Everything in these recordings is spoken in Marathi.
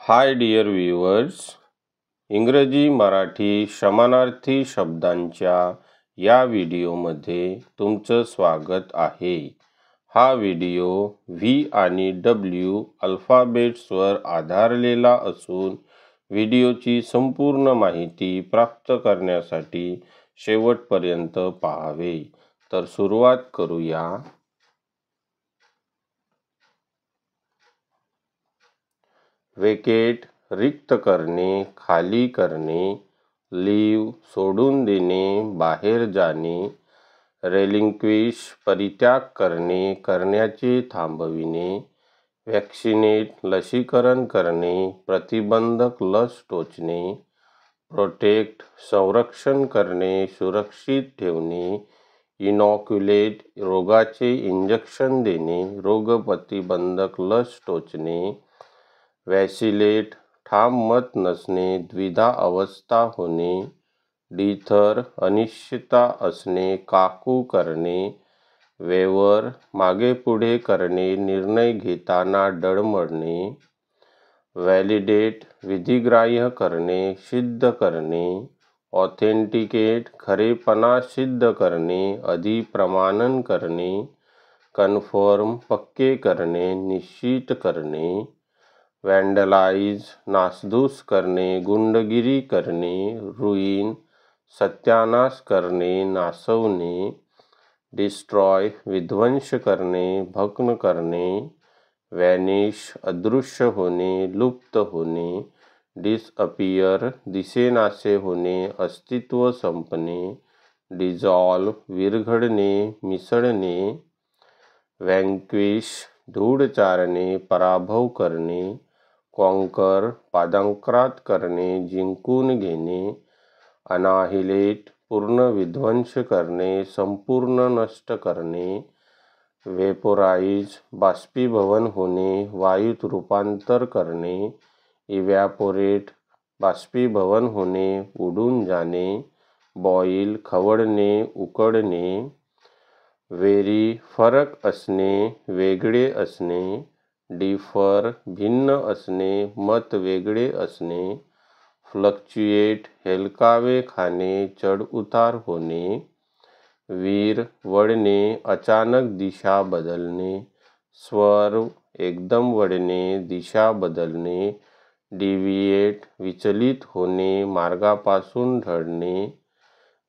हाय डिअर व्ह्युअर्स, इंग्रजी मराठी समानार्थी शब्दांच्या या व्हिडिओमध्ये तुमचं स्वागत आहे. हा व्हिडिओ व्ही आणि डब्ल्यू अल्फाबेट्सवर आधारलेला असून व्हिडिओची संपूर्ण माहिती प्राप्त करण्यासाठी शेवटपर्यंत पाहावे. तर सुरुवात करूया. वेकेट रिक्त करणे, खाली करणे. लीव सोडून देणे, बाहेर जाणे. रेलिंक्विश परित्याग करणे, करण्याचे थांबविणे. वॅक्सिनेट लसीकरण करणे, प्रतिबंधक लस टोचणे. प्रोटेक्ट संरक्षण करणे, सुरक्षित ठेवणे. इनॉक्युलेट रोगाचे इंजेक्शन देणे, रोगप्रतिबंधक लस टोचणे. वॅसिलेट ठाम मत नसणे, द्विधा अवस्था होणे. डिथर अनिश्चितता असणे, काकू करणे. वेवर मागे पुढे करणे, निर्णय घेताना डळमळणे. व्हॅलिडेट विधिग्राह्य करणे, सिद्ध करणे. ऑथेंटिकेट खरेपणा सिद्ध करणे, अधिप्रमाणन करणे. कन्फर्म पक्के करणे, निश्चित करणे. वॅन्डलाइज नासधूस करणे, गुंडगिरी करणे. रुईन सत्यानाश करणे, नासवणे. डिस्ट्रॉय विध्वंस करणे, भग्न करणे. वॅनिश अदृश्य होणे, लुप्त होणे. डिसअपियर दिसेनासे होणे, अस्तित्व संपणे. डिझॉल्व विरघळणे, मिसळणे. व्हँक्विश धूळ चारणे, पराभव करणे. कॉन्कर पादांक्रात करणे, जिंकून घेणे. अनाहिलेट पूर्ण विध्वंस करणे, संपूर्ण नष्ट करणे. वेपोराइज बाष्पीभवन होणे, वायूत रूपांतर करणे. इव्हॅपोरेट बाष्पीभवन होणे, उडून जाणे. बॉईल खवळणे, उकडणे. व्हेरी फरक असणे, वेगळे असणे. डिफर भिन्न असणे, मत वेगळे असणे. फ्लक्च्युएट हेलकावे खाणे, चढउतार होणे. वीर वळणे, अचानक दिशा बदलणे. स्वर्व एकदम वळणे, दिशा बदलणे. डिव्हिएट विचलित होणे, मार्गापासून ढळणे.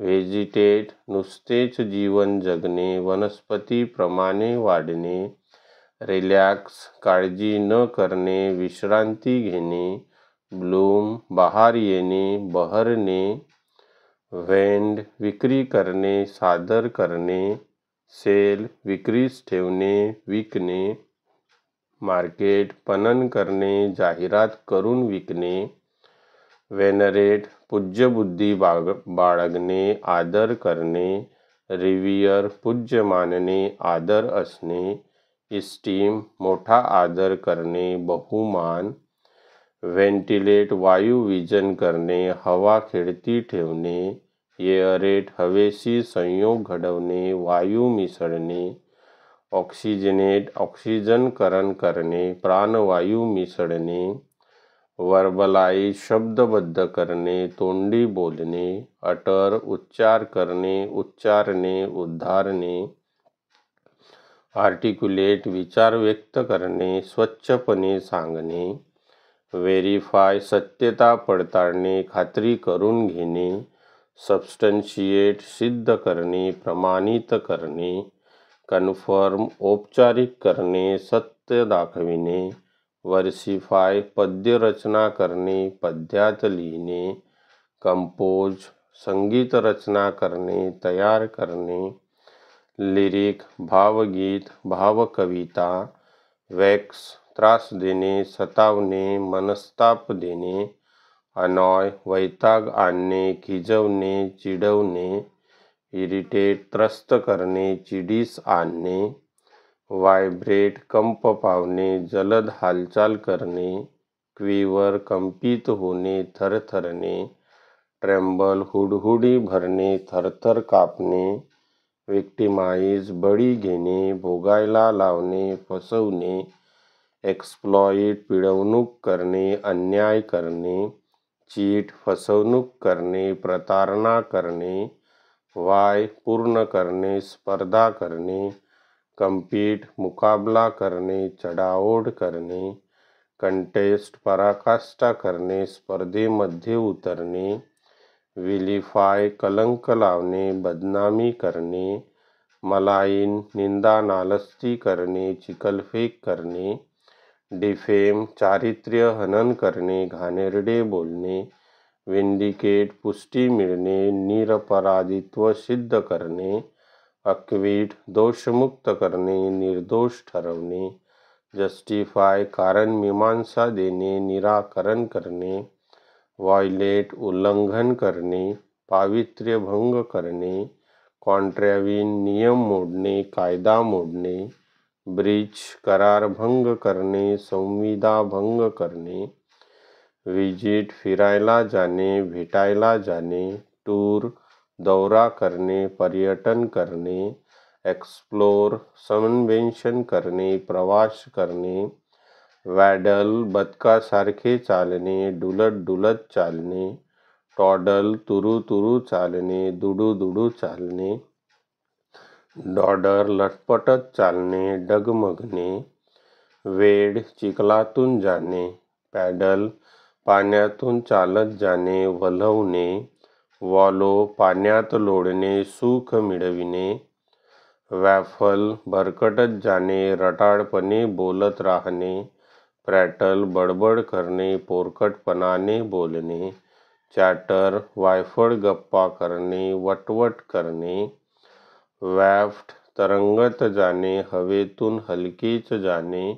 व्हेजिटेट नुसतेच जीवन जगणे, वनस्पतीप्रमाणे वाढणे. रिलॅक्स काळजी न करणे, विश्रांती घेणे. ब्लूम बहार येणे, बहरणे. व्हेंड विक्री करणे, सादर करणे. सेल विक्रीस ठेवणे, विकणे. मार्केट पणन करणे, जाहिरात करून विकणे. वेनरेट पूज्यबुद्धी बाळगणे, आदर करणे. रिव्हियर पूज्य मानणे, आदर असणे. इस्टीम मोठा आदर करणे, बहुमान. व्हेंटिलेट वायू विजन करणे, हवा खेळती ठेवणे. एअरेट हवेशी संयोग घडवणे, वायू मिसळणे. ऑक्सिजनेट ऑक्सिजनकरण करणे, प्राणवायू मिसळणे. वर्बलाइज शब्दबद्ध करणे, तोंडी बोलणे. अटर उच्चार करणे, उच्चारणे, उद्गारणे. आर्टिक्युलेट विचार व्यक्त करणे, स्वच्छपणे सांगणे. व्हेरीफाय सत्यता पडताळणे, खात्री करून घेणे. सबस्टन्शिएट सिद्ध करणे, प्रमाणित करणे. कन्फर्म औपचारिक करणे, सत्य दाखविणे. वर्सिफाय पद्य रचना करणे, पद्यात लिहिणे. कंपोज संगीत रचना करणे, तयार करणे. लिरिक भावगीत, भावकविता. वॅक्स त्रास देणे, सतावणे, मनस्ताप देणे. अनॉय वैताग आणणे, खिजवणे, चिडवणे. इरिटेट त्रस्त करणे, चिडीस आणणे. व्हायब्रेट कंप पावणे, जलद हालचाल करणे. क्विवर कंपित होणे, थरथरणे. ट्रेम्बल हुडहुडी भरणे, थरथर कापणे. विक्टिमाइज बळी घेणे, भोगायला लावणे, फसवणे. एक्सप्लॉइट पिळवणूक करणे, अन्याय करणे. चीट फसवणूक करणे, प्रतारणा करणे. वाय पूर्ण करणे, स्पर्धा करणे. कम्पीट मुकाबला करणे, चढाओढ करणे. कंटेस्ट पराकाष्ठा करणे, स्पर्धेमध्ये उतरणे. विलिफाय कलंक लावणे, बदनामी करणे. मलाईन निंदा नालस्ती करणे, चिखलफेक करणे. डिफेम चारित्र्य हनन करणे, घाणेरडे बोलणे. विंडिकेट पुष्टी मिळणे, निरपराधित्व सिद्ध करणे. अक्विट दोषमुक्त करणे, निर्दोष ठरवणे. जस्टिफाय कारण मीमांसा देणे, निराकरण करणे. व्हायलेट उल्लंघन करणे, पावित्र्य भंग करणे. कॉन्ट्रॅव्हिन नियम मोडणे, कायदा मोडणे. ब्रीच करार भंग करणे, संविदा भंग करणे. विजिट फिरायला जाणे, भेटायला जाणे. टूर दौरा करणे, पर्यटन करणे. एक्सप्लोर संवेषण करणे, प्रवास करणे. वॅडल बदकासारखे चालणे, डुलत डुलत चालणे. टॉडल तुरू तुरू चालणे, दुडू दुडू चालणे. डॉडर लटपटत चालणे, डगमगणे. वेड चिखलातून जाणे. पॅडल पाण्यातून चालत जाणे, वल्हवणे. वॉलो पाण्यात लोळणे, सुख मिळविणे. वॅफल भरकटत जाणे, रटाळपणे बोलत राहणे. प्रॅटल बडबड करणे, पोरकटपणाने बोलणे. चॅटर वायफळ गप्पा करणे, वटवट करणे. वॅफ्ट तरंगत जाणे, हवेतून हलकेच जाणे.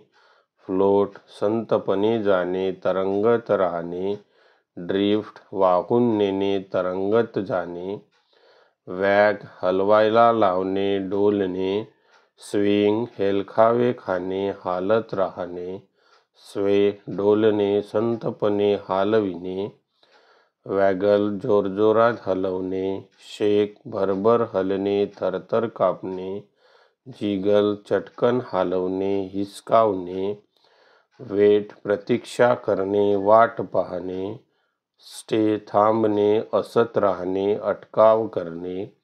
फ्लोट संतपणे जाणे, तरंगत राहणे. ड्रिफ्ट वाहून नेणे, तरंगत जाणे. वॅग हलवायला लावणे, डोलणे. स्विंग हेलखावे खाणे, हालत राहणे. स्वे डोलणे, संतपणे हालविणे. वॅगल जोरजोरात हलवणे. शेक भरभर हलणे, थरथर कापणे. जिगल चटकन हालवणे, हिसकावणे. वेट प्रतीक्षा करणे, वाट पाहणे. स्टे थांबणे, असत राहणे, अटकाव करणे.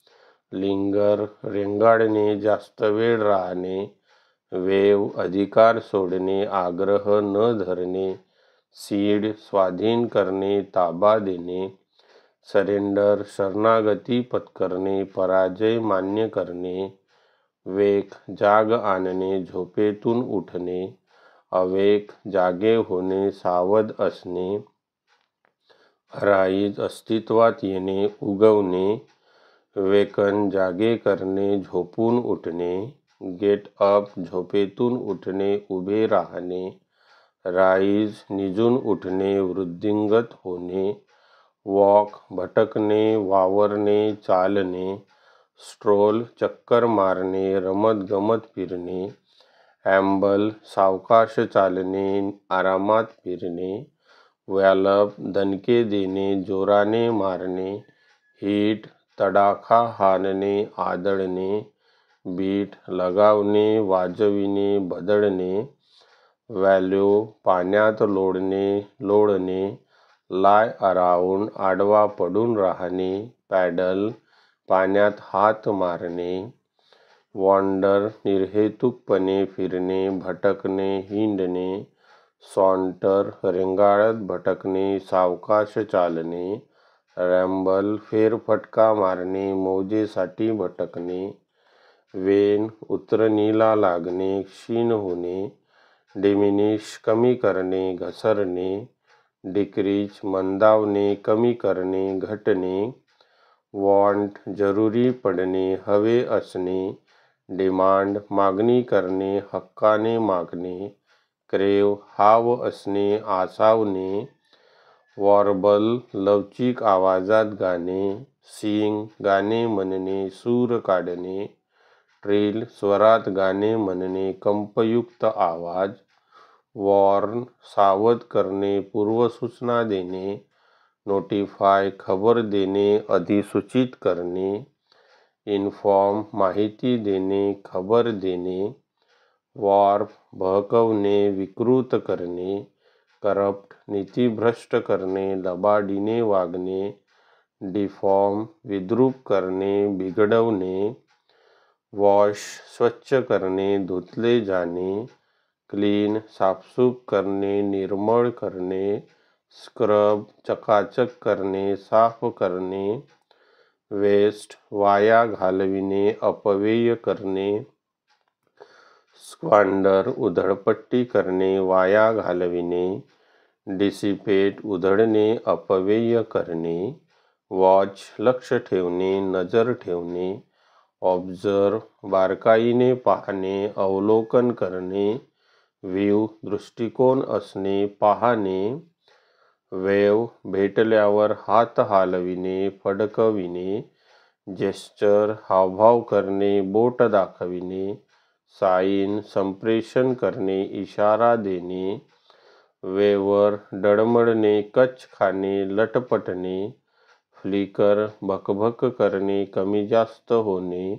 लिंगर रेंगाळणे, जास्त वेळ राहणे. वेव अधिकार सोडणे, आग्रह न धरणे. सीड स्वाधीन करणे, ताबा देणे. सरेंडर शरणागती पत्करणे, पराजय मान्य करणे. वेक जाग आणणे, झोपेतून उठणे. अवेक जागे होणे, सावध असणे. अराईज अस्तित्वात येणे, उगवणे. वेकन जागे करणे, झोपून उठणे. गेट अप झोपेतून उठणे, उभे राहणे. राईज निजून उठणे, वृद्धिंगत होणे. वॉक भटकणे, वावरणे, चालणे. स्ट्रोल चक्कर मारणे, रमत गमत फिरणे. ॲम्बल सावकाश चालणे, आरामात फिरणे. वॅलप दणके देणे, जोराने मारणे. हिट तडाखा हाणणे, आदळणे. बीट लगावणे, वाजविणे, बदलणे. व्हॅल्यू पाण्यात लोळणे. लाय अराउंड आडवा पडून राहणे. पॅडल पाण्यात हात मारणे. वॉन्डर निर्हेतुकपणे फिरणे, भटकणे, हिंडणे. सॉन्टर रेंगाळत भटकणे, सावकाश चालणे. रॅम्बल फेरफटका मारणे, मौजेसाठी भटकणे. वेन उतरणीला लागणे, क्षीण होणे. डिमिनिश कमी करणे, घसरणे. डिक्रीज मंदावणे, कमी करणे, घटणे. वॉन्ट जरुरी पडणे, हवे असणे. डिमांड मागणी करणे, हक्काने मागणे. क्रेव हाव असणे, आसावणे. वॉर्बल लवचिक आवाजात गाणे. सिंग गाणे म्हणणे, सूर काढणे. ट्रिल स्वरात गाणे म्हणणे, कंपयुक्त आवाज. वॉर्न सावध करणे, पूर्वसूचना देणे. नोटिफाय खबर देणे, अधिसूचित करणे. इन्फॉर्म माहिती देणे, खबर देणे. वॉर्प बहकवणे, विकृत करणे, करप्ट नीतिभ्रष्ट करणे, लबाडीने वागणे, डिफॉर्म विद्रूप करणे, बिघडवणे, वॉश स्वच्छ करणे, धुतले जाणे, क्लीन साफसूफ करणे, निर्मळ करणे, स्क्रब चकाचक करणे, साफ करणे, वेस्ट वाया घालविणे, अपव्यय करणे, स्क्वांडर उधळपट्टी करणे, वाया घालविणे, डिसिपेट उधळणे, अपव्यय करणे, वॉच लक्ष ठेवणे, नजर ठेवणे, ऑब्झर्व बारकाईने पाहणे, अवलोकन करणे, व्ह्यू दृष्टिकोन असणे, पाहणे, वेव भेटल्यावर हात हालविणे, फडकविणे, जेस्चर हावभाव करणे, बोट दाखविणे, साईन संप्रेषण करणे, इशारा देणे, वेवर डळमळणे, कच खाणे, लटपटणे, फ्लिकर भकभक करणे, कमी जास्त होणे,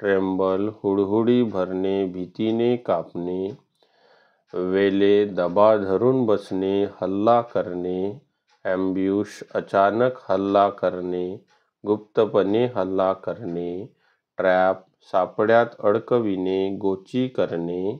ट्रेम्बल हुडहुडी भरणे, भीतीने कापणे, वेले दबा धरून बसणे, हल्ला करणे, ॲम्ब्युश अचानक हल्ला करणे, गुप्तपणे हल्ला करणे, ट्रॅप सापड्यात अडकविणे, गोची करणे,